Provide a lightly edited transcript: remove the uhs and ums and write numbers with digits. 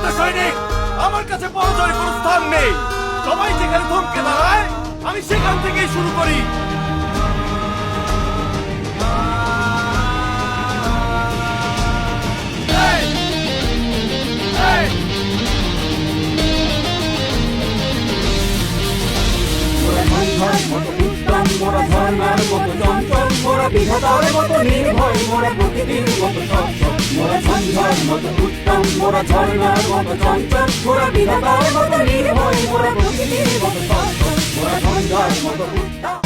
প্রকৃত সৈনিক, আমার কাছে পরাজয়ের কোনো স্থান নেই। সবাই যেখানে থমকে দাঁড়ায় আমি সেখান থেকেই শুরু করি। মোরা ঝর্ণার মতো চঞ্চল, মোরা বিধাতার মতো নির্ভয়, মোরা প্রকৃতির মতো সচ্ছল। মোরা সন্ধ্যার মতো উত্তম, মোরা ঝর্ণার মতো চঞ্চল, মোরা বিধাতার মতো নির্ভয়, মোরা প্রকৃতির মতো সচ্ছল। মোরা সন্ধ্যার মতো উত্তম।